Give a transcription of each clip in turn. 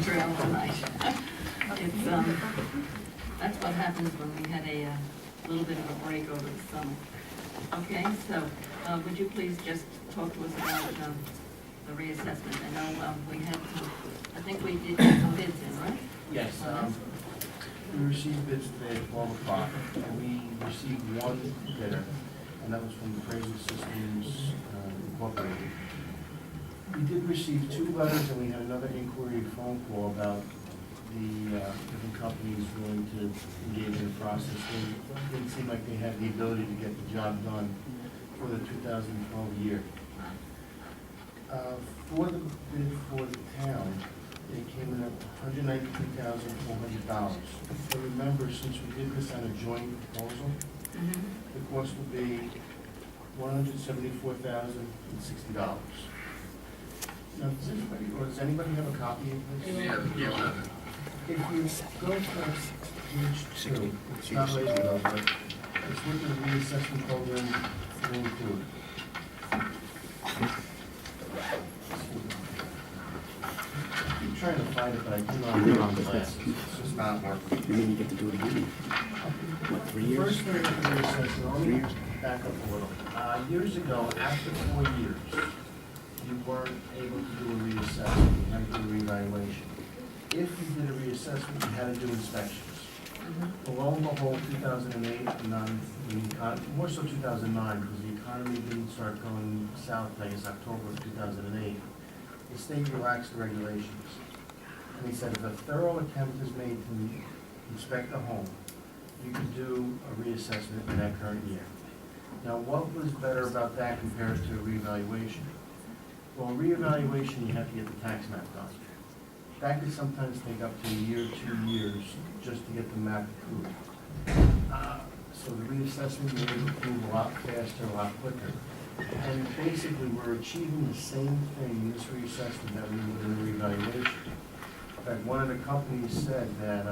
trail tonight. It's, that's what happens when we had a little bit of a break over the summer. Okay, so would you please just talk to us about the reassessment? I know we had, I think we did get some bids in, right? Yes, we received bids today at 12 o'clock, and we received one bidder, and that was from Appraisal Systems Incorporated. We did receive 2 letters, and we had another inquiry phone call about the different companies willing to engage in the process. They didn't seem like they had the ability to get the job done for the 2012 year. For the bid for the town, they came in at $193,400. So remember, since we did this on a joint proposal, the cost will be $174,060. Now, does anybody have a copy of this? Yeah. If you go to page 2, it's not later though, but it's what the reassessment program will include. I'm trying to find it, but I cannot read glasses. It's just not working. And then you get to do it again. What, 3 years? First thing with the reassessment, let me back up a little. Years ago, after 4 years, you weren't able to do a reassessment, you had to do a reevaluation. If you did a reassessment, you had to do inspections. Well, lo and behold, 2008, more so 2009, because the economy didn't start going south, I guess, October of 2008, the state relaxed the regulations. And he said if a thorough attempt is made to inspect a home, you could do a reassessment in that current year. Now, what was better about that compared to a reevaluation? Well, a reevaluation, you have to get the tax map done. That could sometimes take up to a year, 2 years, just to get the map approved. So the reassessment made it approve a lot faster, a lot quicker. And basically, we're achieving the same thing in this reassessment that we would in a reevaluation. In fact, one of the companies said that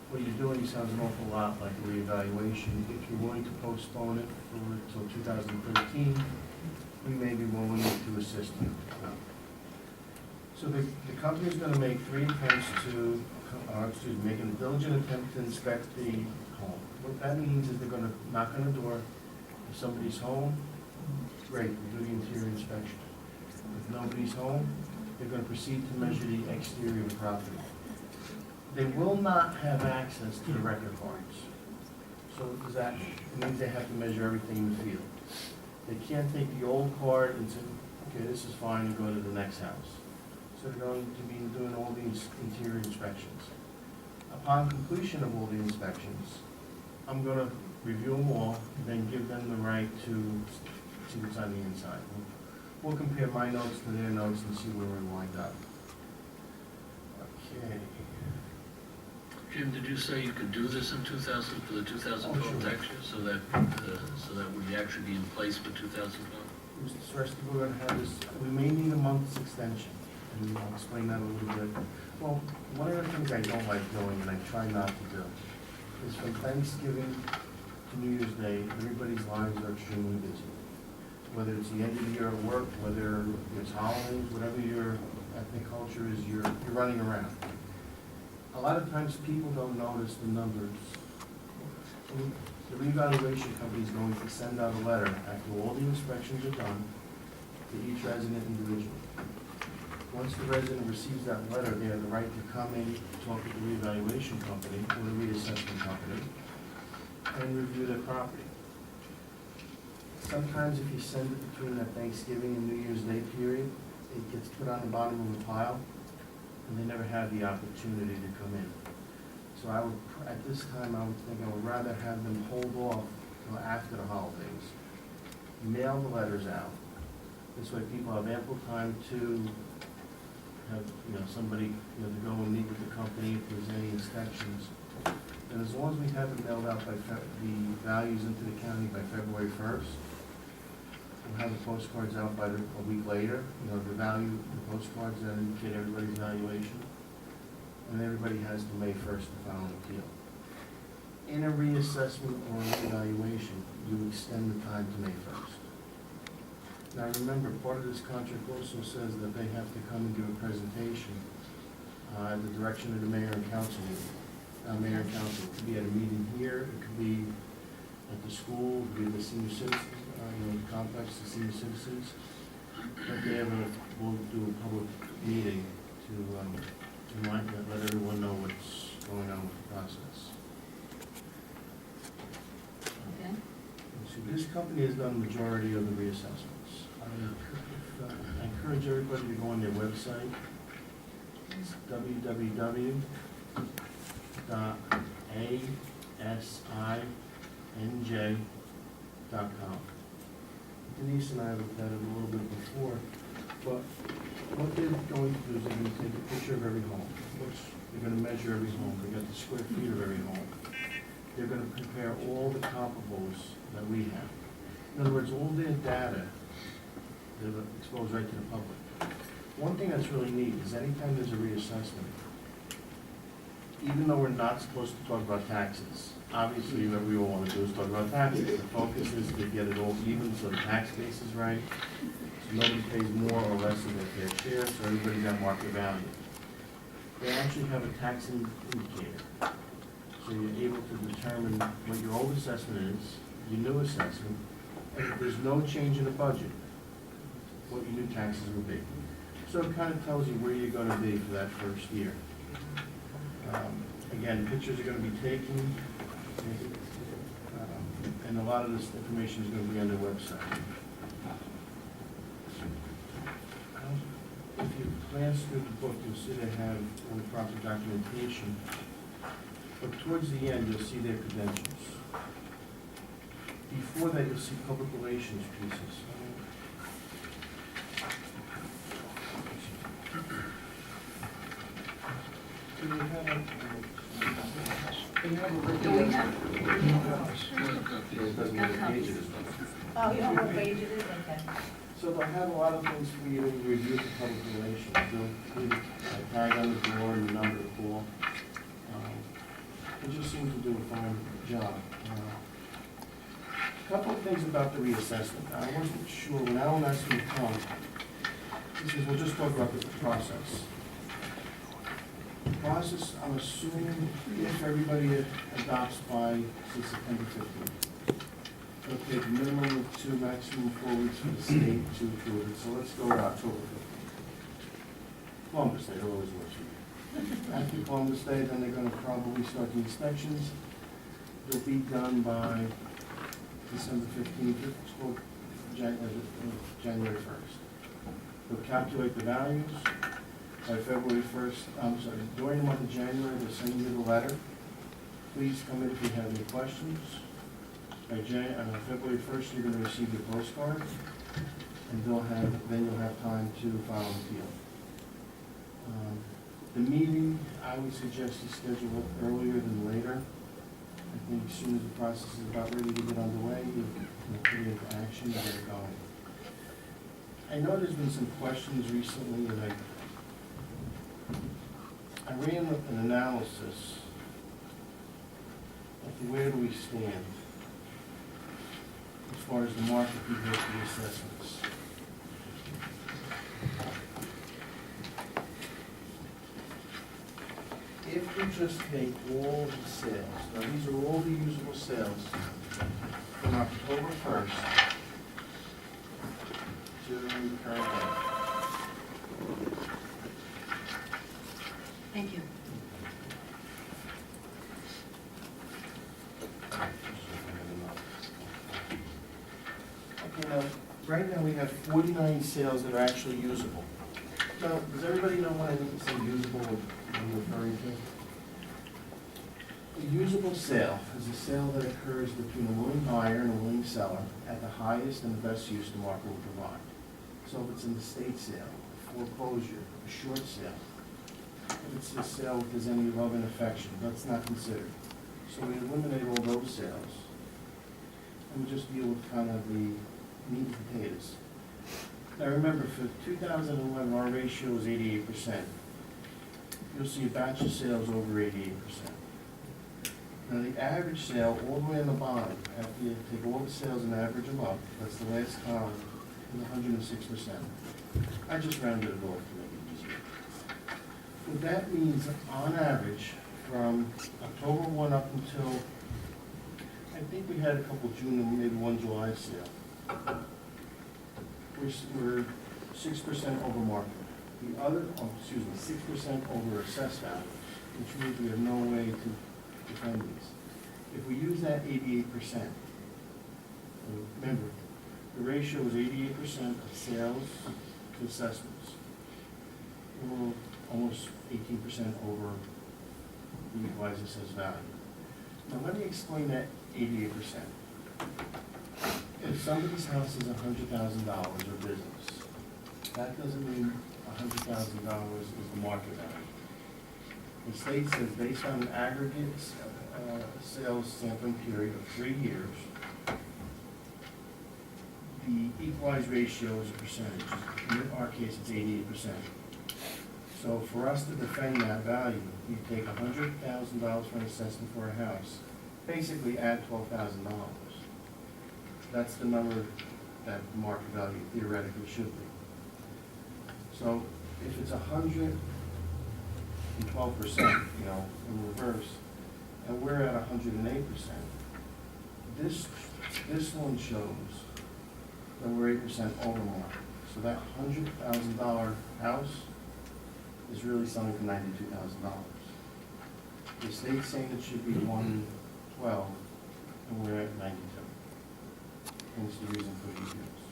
what you're doing sounds an awful lot like a reevaluation. If you're willing to postpone it until 2013, we may be willing to assist you. So the company is going to make 3 attempts to, make a diligent attempt to inspect the home. What that means is they're going to knock on the door. If somebody's home, great, we'll do the interior inspection. If nobody's home, they're going to proceed to measure the exterior of the property. They will not have access to the record cards. So what does that mean? It means they have to measure everything in the field. They can't take the old card and say, okay, this is fine, and go to the next house. So they're going to be doing all these interior inspections. Upon completion of all the inspections, I'm going to review them all and then give them the right to see what's on the inside. We'll compare my notes to their notes and see where we wind up. Okay. Jim, did you say you could do this in 2000, for the 2012 sure. tax year, so that would actually be in place for 2012? First, we're going to have this, we may need a month's extension, and I'll explain that a little bit. Well, one of the things I don't like doing, and I try not to do, is from Thanksgiving to New Year's Day, everybody's lives are extremely busy. Whether it's the end of the year at work, whether it's holidays, whatever your ethnic culture is, you're running around. A lot of times people don't notice the numbers. The revaluation company is going to send out a letter after all the inspections are done to each resident individually. Once the resident receives that letter, they have the right to come in, talk with the revaluation company or the reassessment company, and review their property. Sometimes if you send it between that Thanksgiving and New Year's Day period, it gets put on the bottom of the pile, and they never have the opportunity to come in. So I would, at this time, I would think I would rather have them hold off till after the holidays, mail the letters out. This way people have ample time to have, somebody, to go and meet with the company if there's any inspections. And as long as we have it mailed out by the values into the county by February 1st, we'll have the postcards out by a week later, the postcards that indicate everybody's valuation. And everybody has to May 1st to file an appeal. In a reassessment or an evaluation, you extend the time to May 1st. Now remember, part of this contract also says that they have to come and do a presentation the direction of the mayor and council, mayor and council. It could be at a meeting here, it could be at the school, it could be at the senior citizens, the complex, the senior citizens. But they we'll do a public meeting to let everyone know what's going on with the process. Okay. So this company has done the majority of the reassessments. I encourage everybody to go on their website. It's www.asinj.com. Denise and I looked at it a little bit before, but what they're going to do is they're going to take a picture of every home, which they're going to measure every home. They got the square feet of every home. They're going to compare all the comparables that we have. In other words, all their data, they're exposed right to the public. One thing that's really neat is anytime there's a reassessment, even though we're not supposed to talk about taxes, obviously what we all want to do is talk about taxes. The focus is to get it all even so the tax base is right, so nobody pays more or less than their fair share, so everybody got market value. They actually have a tax indicator. So you're able to determine what your old assessment is, your new assessment, and if there's no change in the budget, what your new taxes will be. So it kind of tells you where you're going to be for that first year. Again, pictures are going to be taken, and a lot of this information is going to be on their website. If you glance through the book, you'll see they have all the proper documentation. But towards the end, you'll see their credentials. Before that, you'll see public relations pieces. Do we have a Do we have? It doesn't have a page it is. Oh, you don't know what page it is? Okay. So they'll have a lot of things for you to review for public relations. They'll include a tag on the door and the number to call. They just seem to do a fine job. A couple of things about the reassessment. I wasn't sure, when Alan asked me to come, he says, we'll just talk about the process. The process, I'm assuming, if everybody adopts by, say, September 15th, it'll take a minimum of 2, maximum 4 weeks for the state to approve it. So let's go to October 15th. Columbus Day, it always works for you. After Columbus Day, then they're going to probably start the inspections. They'll be done by December 15th, or January 1st. They'll calculate the values. By February 1st, during the month of January, they'll send you the letter. Please come in if you have any questions. By February 1st, you're going to receive your postcard, and then you'll have time to file an appeal. The meeting, I would suggest you schedule it earlier than later. I think as soon as the process is about ready to get underway, you'll put it into action and get it going. I know there's been some questions recently, and I ran an analysis of where do we stand as far as the market compared to the assessments. If we just take all the sales, now these are all the usable sales from October 1st to the current day. Thank you. Okay, now, right now we have 49 sales that are actually usable. Now, does everybody know what I mean to say usable, what I'm referring to? A usable sale is a sale that occurs between a willing buyer and a willing seller at the highest and the best use the market will provide. So if it's an estate sale, a foreclosure, a short sale, if it's a sale if there's any love and affection, that's not considered. So we eliminate all those sales, and we just deal with kind of the meat and potatoes. Now remember, for 2011, our ratio is 88%. You'll see a batch of sales over 88%. Now the average sale, all the way on the bottom, after you take all the sales and average them up, that's the last column, is 106%. I just rounded it off to make it easier. What that means, on average, from October 1 up until, I think we had a couple June and maybe one July sale. We're 6% over market. The other, 6% over assessed value, which means we have no way to defend these. If we use that 88%, remember, the ratio is 88% of sales to assessments. We're almost 18% over the equalized assessed value. Now let me explain that 88%. If somebody's house is $100,000 or business, that doesn't mean $100,000 is the market value. The state says based on an aggregate sales sampling period of 3 years, the equalized ratio is a percentage. In our case, it's 88%. So for us to defend that value, you take $100,000 for an assessment for a house, basically add $12,000. That's the number that the market value theoretically should be. So if it's 112%, in reverse, and we're at 108%, this one shows that we're 8% over market. So that $100,000 house is really selling for $92,000. The state's saying it should be 112, and we're at 92. Hence the reason for these deals.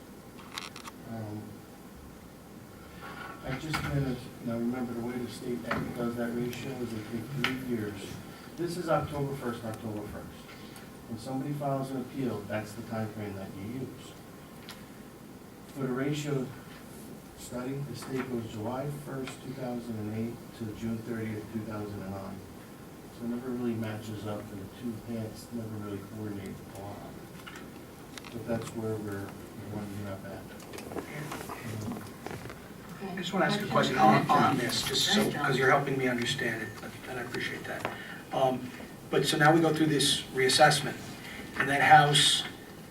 I just minute, now remember the way the state does that ratio is they take 3 years. This is October 1st, October 1st. When somebody files an appeal, that's the time frame that you use. For the ratio study, the state goes July 1st, 2008 to June 30th, 2009. So it never really matches up, and the two paths never really coordinate a lot. But that's where we're winding up at. I just want to ask a question on this, just so, because you're helping me understand it, and I appreciate that. But so now we go through this reassessment, and that house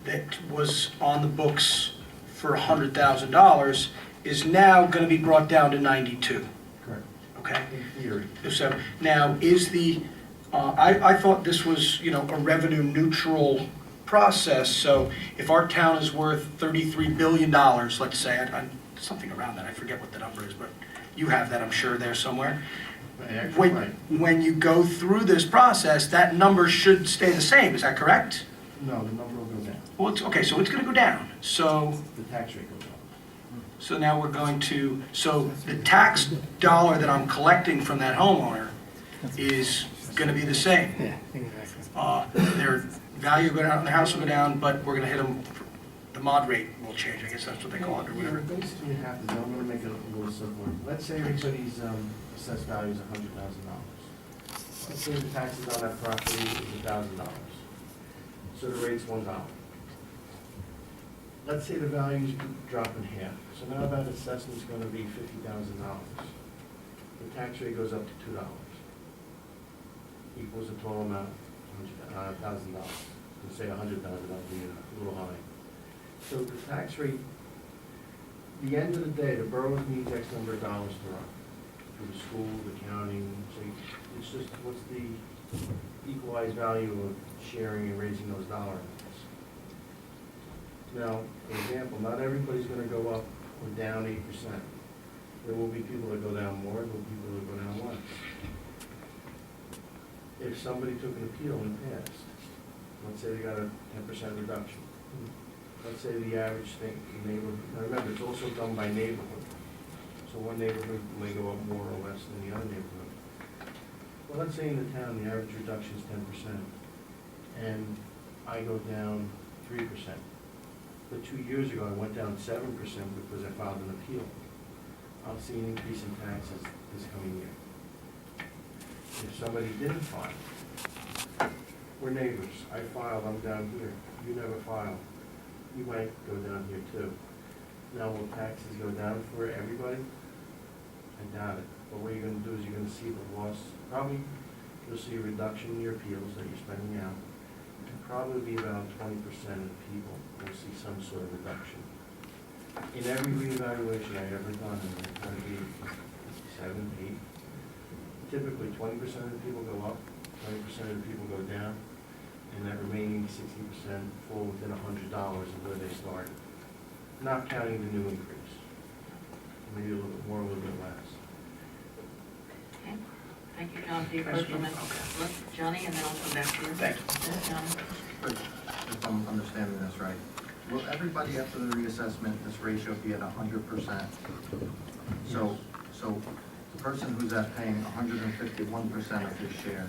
that was on the books for $100,000 is now going to be brought down to 92. Correct. Okay? In theory. So now is the, I thought this was, a revenue neutral process. So if our town is worth $33 billion, let's say, something around that, I forget what the number is, but you have that, I'm sure, there somewhere. When you go through this process, that number should stay the same, is that correct? No, the number will go down. Well, okay, so it's going to go down. So The tax rate goes up. So now we're going to, so the tax dollar that I'm collecting from that homeowner is going to be the same. Yeah, exactly. Their value will go down, their house will go down, but we're going to hit them, the mod rate will change, I guess that's what they call it, or whatever. Yeah, basically what happens, I'm gonna make it a little simpler. Let's say everybody's assessed value is $100,000. Let's say the taxes on that property is $1,000. So the rate's $1. Let's say the values drop in half. So now that assessment's gonna be $50,000. The tax rate goes up to $2. Equals the total amount, $1,000. Let's say $100,000, that'd be a little high. So the tax rate, the end of the day, the borough needs X number of dollars to run. For the school, the county, so it's just, what's the equalized value of sharing and raising those dollar amounts? Now, for example, not everybody's gonna go up or down 8%. There will be people that go down more, there will be people that go down less. If somebody took an appeal and passed, let's say they got a 10% reduction. Let's say the average thing, neighborhood, now remember, it's also done by neighborhood. So one neighborhood may go up more or less than the other neighborhood. Well, let's say in the town, the average reduction is 10%, and I go down 3%. But 2 years ago, I went down 7% because I filed an appeal. I'll see an increase in taxes this coming year. If somebody didn't file, we're neighbors. I filed, I'm down here. You never filed. You might go down here too. Now, will taxes go down for everybody? I doubt it. But what you're gonna do is you're gonna see the loss, probably you'll see a reduction in your appeals that you're spending out. And probably be about 20% of the people will see some sort of reduction. In every reevaluation I've ever done, and it's gonna be 7, 8, typically 20% of the people go up, 20% of the people go down, and that remaining 60% fall within $100 of where they started, not counting the new increase. Maybe a little bit more, a little bit less. Okay. Thank you, John, for your question. Johnny, and then I'll come back to you. Thank John? If I'm understanding this right, will everybody after the reassessment, this ratio be at 100%? So the person who's at paying 151% of his share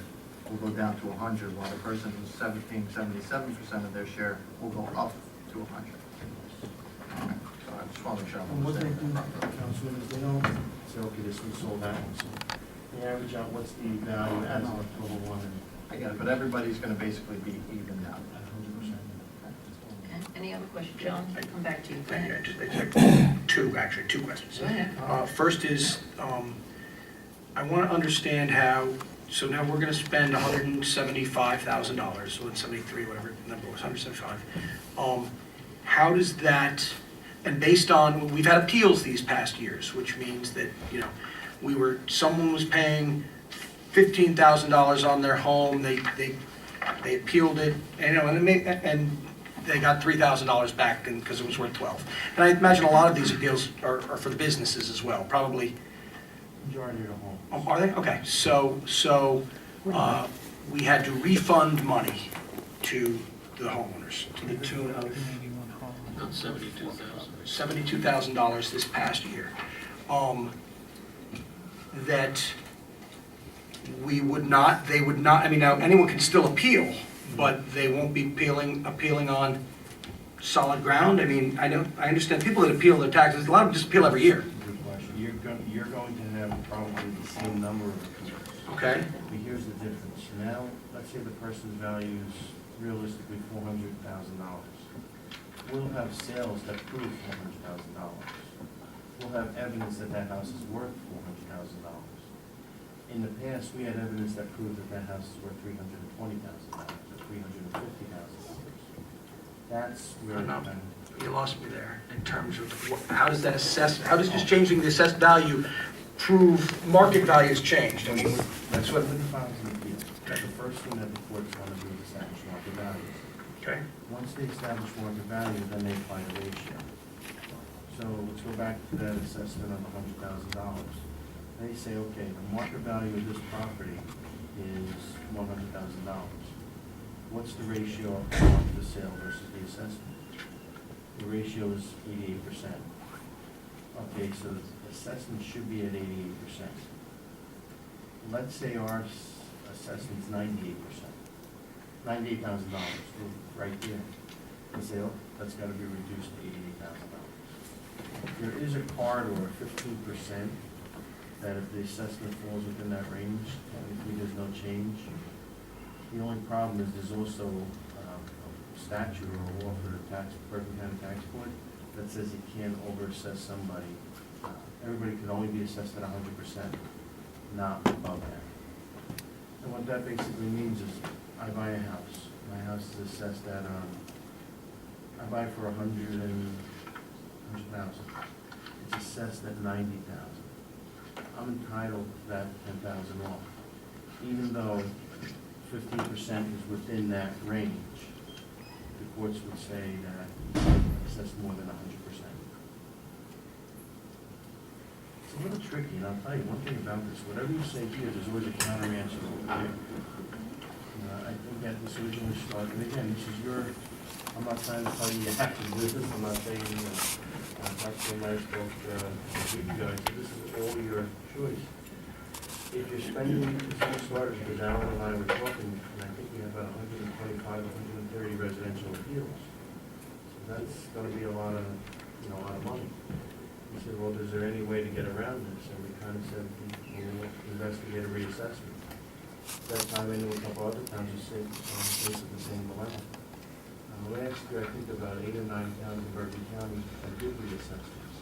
will go down to 100, while the person who's 77% of their share will go up to 100. Okay, so I just want to make sure I'm And what they do, understanding it properly. Councilman, is they don't say, okay, this one sold that one, so they average out what's the value as of October 1 and I get it, but everybody's going to basically be even now. at 100%. Okay. Any other questions? John, I'll come back to you. Go ahead. Two questions. Go ahead. First is, I want to understand how, so now we're going to spend $175,000, so it's 73, whatever the number was, 175. How does that, and based on, we've had appeals these past years, which means that, someone was paying $15,000 on their home, they appealed it, and they got $3,000 back because it was worth 12. And I imagine a lot of these appeals are for the businesses as well, probably. Majority of the homes. Are they? Okay, so we had to refund money to the homeowners to the tune of About 72,000. $72,000 this past year. That they would not, I mean, now, anyone can still appeal, but they won't be appealing on solid ground? I mean, I understand people that appeal their taxes, a lot of them just appeal every year. Good question. You're going to have probably the same number of appeals. Okay? But here's the difference. Now, let's say the person's value is realistically $400,000. We'll have sales that prove $400,000. We'll have evidence that that house is worth $400,000. In the past, we had evidence that proved that that house is worth $320,000 or $350,000. That's where No. kind You lost me there in terms of how does that how does just changing the assessed value prove market value has changed? I mean, that's what, when the files an appeal, the first thing that the courts want to do is establish market values. okay? Once they establish market value, then they apply the ratio. So let's go back to that assessment of $100,000. They say, okay, the market value of this property is $100,000. What's the ratio of the sale versus the assessment? The ratio is 88%. Okay, so the assessment should be at 88%. Let's say our assessment's 98%. $98,000, right there. They say, oh, that's got to be reduced to $88,000. There is a corridor of 15% that if the assessment falls within that range, technically there's no change. The only problem is there's also a statute or a law for the Berkeley County Tax Board that says you can't overassess somebody. Everybody could only be assessed at 100%, not above that. And what that basically means is I buy a house. My house is assessed at, I buy it for $100,000. It's assessed at $90,000. I'm entitled to that $10,000 off, even though 15% is within that range. The courts would say that it's assessed more than 100%. It's a little tricky, and I'll tell you one thing about this. Whatever you say here, there's always a counter answer over here. I think that this originally started, and again, this is I'm not trying to tell you you have to do this. I'm not saying, Dr. Myers spoke to you guys, this is all your choice. If you're spending, some starters, because Alan and I were talking, and I think we have about 125, 130 residential appeals. So that's going to be a lot of money. He said, well, is there any way to get around this? And we kind of said, we'll investigate a reassessment. That time I knew a couple other towns who faced the same dilemma. Last year, I think about 8 or 9 towns in Berkeley County that did reassessments.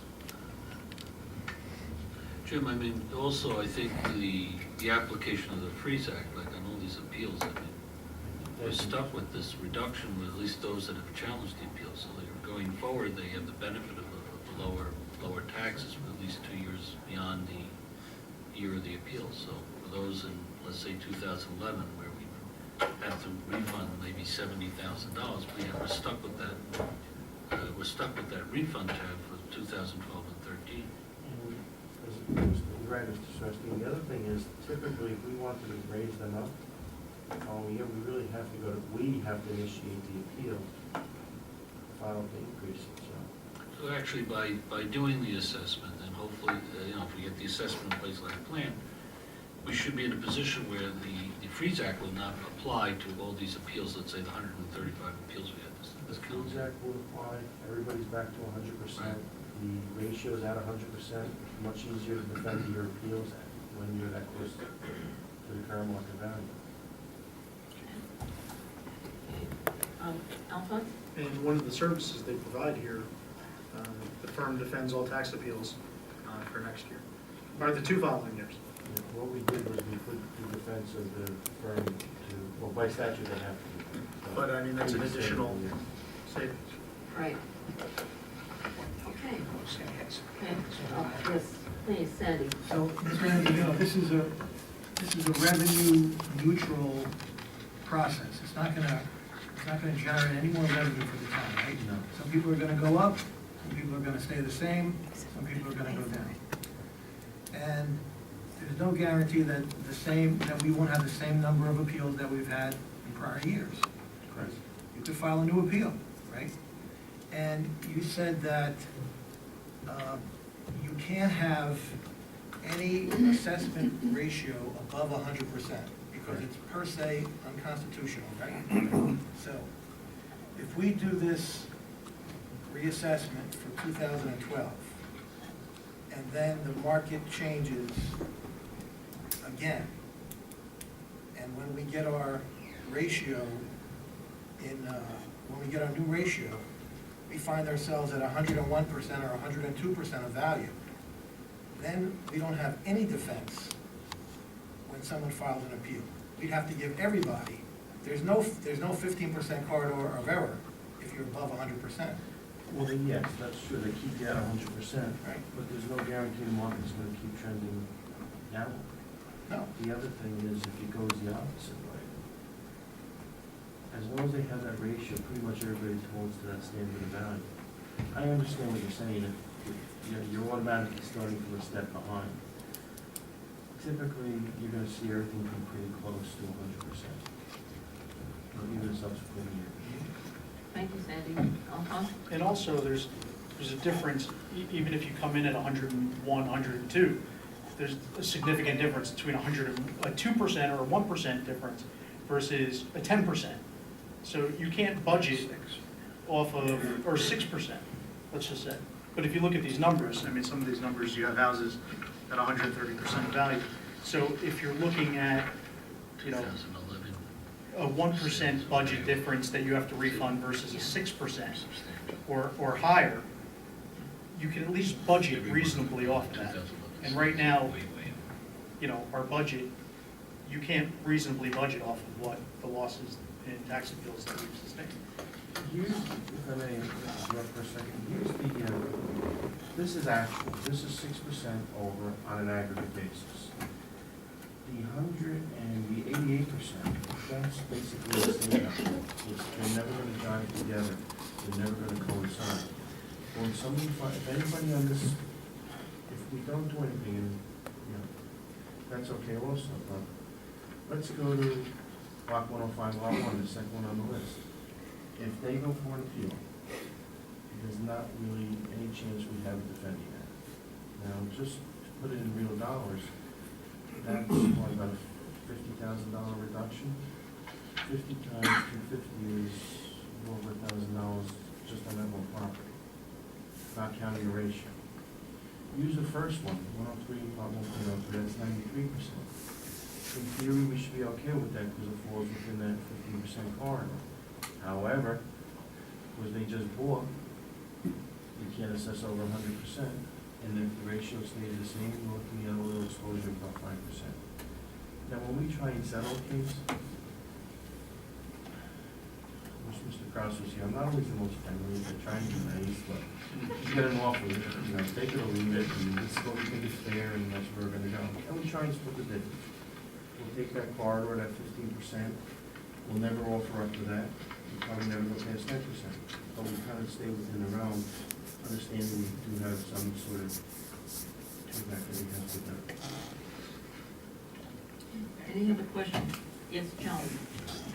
Jim, I mean, also, I think the application of the Freeze Act, like on all these appeals, I mean, we're stuck with this reduction with at least those that have challenged the appeal. So they're going forward, they have the benefit of lower taxes for at least 2 years beyond the year of the appeal. So for those in, let's say, 2011, where we had to refund maybe $70,000, we're stuck with that, refund tab for 2012 and 13. You're right, Mr. Swirsky. The other thing is typically if we wanted to raise them up the following year, we really have to initiate the appeal, file to increase it, so. So actually, by doing the assessment, and hopefully, if we get the assessment in place like planned, we should be in a position where the Freeze Act will not apply to all these appeals, let's say the 135 appeals we had The this Freeze calendar. Act will apply, everybody's back to 100%. The ratio's at 100%. It's much easier to defend your appeals when you're that close to the current market value. Alphonse? And one of the services they provide here, the firm defends all tax appeals for next year, or the 2 following years. Yeah, what we did was we put the defense of the firm to, well, by statute they have to. But I mean, that's an additional savings. Right. Okay. Say yes. Okay. Yes, please, Sandy. So, Mr. Anderson, this is a revenue neutral process. It's not gonna generate any more revenue for the town, right? No. Some people are gonna go up, some people are gonna stay the same, some people are gonna go down. And there's no guarantee that we won't have the same number of appeals that we've had in prior years. Correct. You could file a new appeal, right? And you said that you can't have any assessment ratio above 100% because it's per se unconstitutional, right? So if we do this reassessment for 2012, and then the market changes again, and when we get our ratio when we get our new ratio, we find ourselves at 101% or 102% of value. Then we don't have any defense when someone files an appeal. We'd have to give everybody, there's no 15% corridor of error if you're above 100%. Well, then, yes, that's true, they keep you at 100%, Right. but there's no guarantee the market's gonna keep trending down. No. The other thing is if it goes the opposite way, as long as they have that ratio, pretty much everybody holds to that standard of value. I understand what you're saying, if you're automatically starting from a step behind. Typically, you're gonna see everything come pretty close to 100%, even a subsequent year. Thank you, Sandy. Alphonse? And also, there's a difference, even if you come in at 101, 102, there's a significant difference between a 2% or a 1% difference versus a 10%. So you can't budget off of, or 6%, let's just say. But if you look at these numbers, I mean, some of these numbers, you have houses at 130% of value. So if you're looking at, 2011. a 1% budget difference that you have to refund versus a 6% or higher, you can at least budget reasonably off of that. And right now, our budget, you can't reasonably budget off of what the losses in tax appeals that we've sustained. Here's, if I may interrupt for a second, here's this is actual, this is 6% over on an aggregate basis. The 100 and the 88%, that's basically the same number. They're never gonna jive together, they're never gonna coincide. When somebody, if anybody on this, if we don't do anything, and, that's okay also, but let's go to Block 105, Lot 1, the second one on the list. If they go for an appeal, there's not really any chance we have of defending that. Now, just to put it in real dollars, that's probably about a $50,000 reduction. 50 times 250 is over $1,000 just on that one property, not counting the ratio. Use the first one, 103, Lot 103, that's 93%. In theory, we should be okay with that because it falls within that 15% corridor. However, because they just bought, you can't assess over 100%, and if the ratio stays the same, we're looking at a little exposure of about 5%. Now, when we try and settle a case, wish Mr. Kraus was here, I'm not always the most friendly, I try and be nice, but you get an offer, take it or leave it, and this is what we think is fair, and that's where we're gonna go. And we try and split the difference. we'll take that corridor, that 15%, we'll never offer up to that, we'll probably never go past 10%, but we kind of stay within the realm, understanding we do have some sort of impact that we have to do. Any other questions? Yes, John?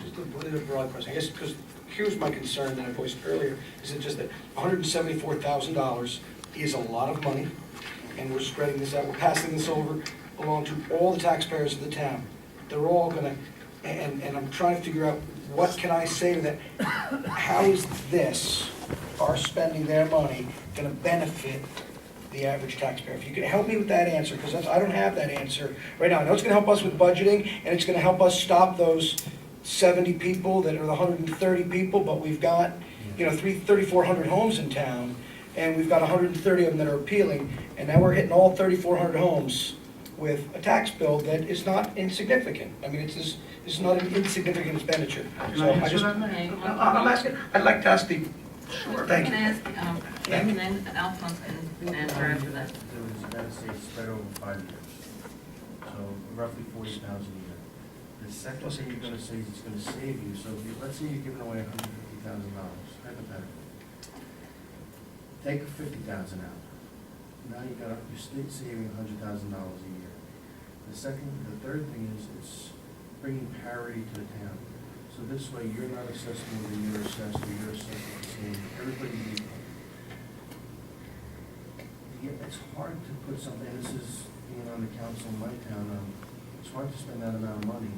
Just a broad question, I guess, because here's my concern that I voiced earlier, is it just that $174,000 is a lot of money, and we're spreading this out, we're passing this over along to all the taxpayers of the town. They're all gonna, and I'm trying to figure out, what can I say to that? How is this, our spending their money, gonna benefit the average taxpayer? If you could help me with that answer, because I don't have that answer right now. I know it's gonna help us with budgeting, and it's gonna help us stop those 70 people that are the 130 people, but we've got, 3,400 homes in town, and we've got 130 of them that are appealing, and now we're hitting all 3,400 homes with a tax bill that is not insignificant. I mean, it's not an insignificant expenditure. So I just, I'm asking, I'd like to ask the, sure, thank You you. can ask, and then Alphonse can answer after that. There was, gotta say, spread over 5 years, so roughly 40,000 a year. The second thing you're gonna say is it's gonna save you, so if you, let's say you're giving away $150,000, hypothetically. Take 50,000 out. Now you're still saving $100,000 a year. The third thing is it's bringing parity to the town. So this way you're not assessed more than you're assessed, or you're assessed the same. Everybody's equal. Yeah, it's hard to put something, this is being on the council in my town, it's hard to spend that amount of money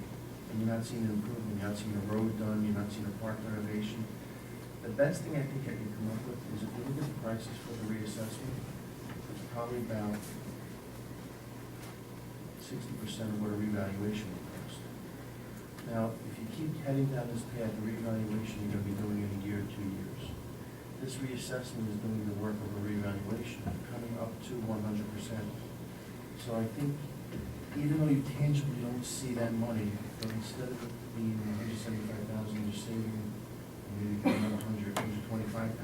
and you're not seeing an improvement, you're not seeing a road done, you're not seeing a park renovation. The best thing I think I can come up with is if you look at the prices for the reassessment, it's probably about 60% of what a revaluation would cost. Now, if you keep heading down this path, the revaluation you're going to be doing in a year or 2 years. This reassessment is doing the work of a revaluation, coming up to 100%. So I think, even though you tangibly don't see that money, but instead of it being 175,000, you're saving maybe another 125,000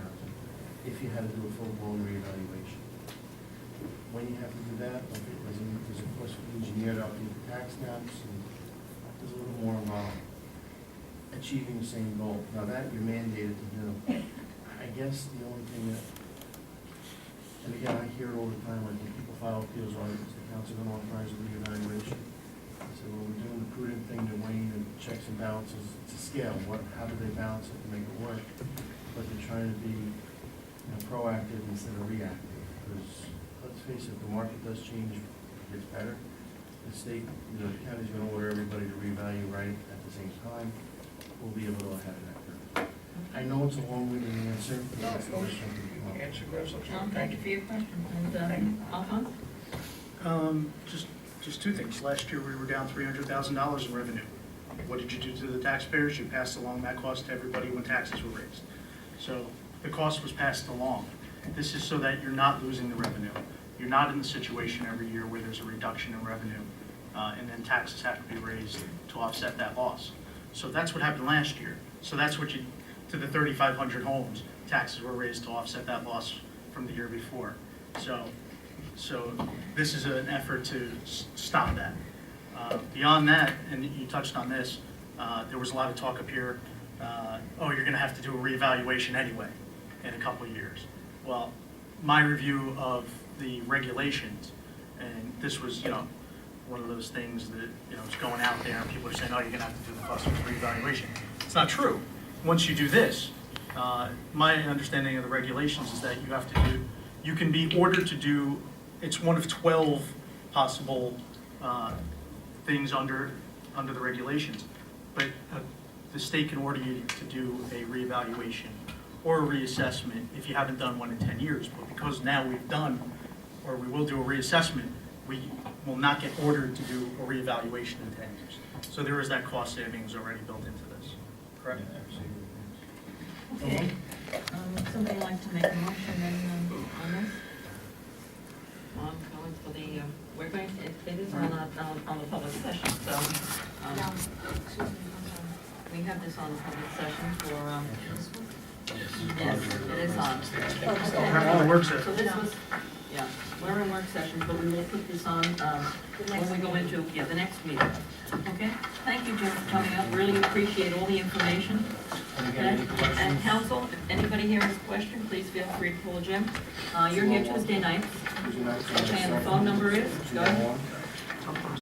if you had to do a full-blown reevaluation. When you have to do that, there's of course we engineered out the tax maps, and there's a little more involved. Achieving the same goal. Now that you're mandated to do. I guess the only thing that, and again, I hear it all the time, like when people file appeals, is the council going to authorize a reevaluation? I say, well, we're doing the prudent thing to weighing the checks and balances to scale. How do they balance it to make it work? But they're trying to be proactive instead of reactive. Because let's face it, the market does change, it gets better. The state, the county's going to order everybody to revalue right at the same time. We'll be able to go ahead of that curve. I know it's a long-winded answer, but that's the first thing to come up. Answer goes up. John, thank you for your question. And Alphonse? Just two things. Last year, we were down $300,000 in revenue. What did you do to the taxpayers? You passed along that cost to everybody when taxes were raised. So the cost was passed along. This is so that you're not losing the revenue. You're not in the situation every year where there's a reduction in revenue, and then taxes have to be raised to offset that loss. So that's what happened last year. So that's what to the 3,500 homes, taxes were raised to offset that loss from the year before. So this is an effort to stop that. Beyond that, and you touched on this, there was a lot of talk up here, you're going to have to do a reevaluation anyway in a couple of years. Well, my review of the regulations, and this was, one of those things that, is going out there and people are saying, you're going to have to do the cluster reevaluation. It's not true. Once you do this, my understanding of the regulations is that you can be ordered to do, it's one of 12 possible things under the regulations, but the state can order you to do a reevaluation or a reassessment if you haven't done one in 10 years. But because now we've done, or we will do a reassessment, we will not get ordered to do a reevaluation in 10 years. So there is that cost savings already built into this, correct? Okay. Would somebody like to make a motion then on this? Going for the, we're going to, it is on the public session, so, we have this on the public session for, yes, it is on. All the work session. So this was, yeah, we're in work sessions, but we will put this on, when we go into, the next meeting. Okay? Thank you, Jim, for coming up, really appreciate all the information. And again, Okay? any questions? And council, if anybody here has a question, please feel free to call Jim. You're here Tuesday nights. Tuesday nights, Okay, and the phone number is, go ahead. 211.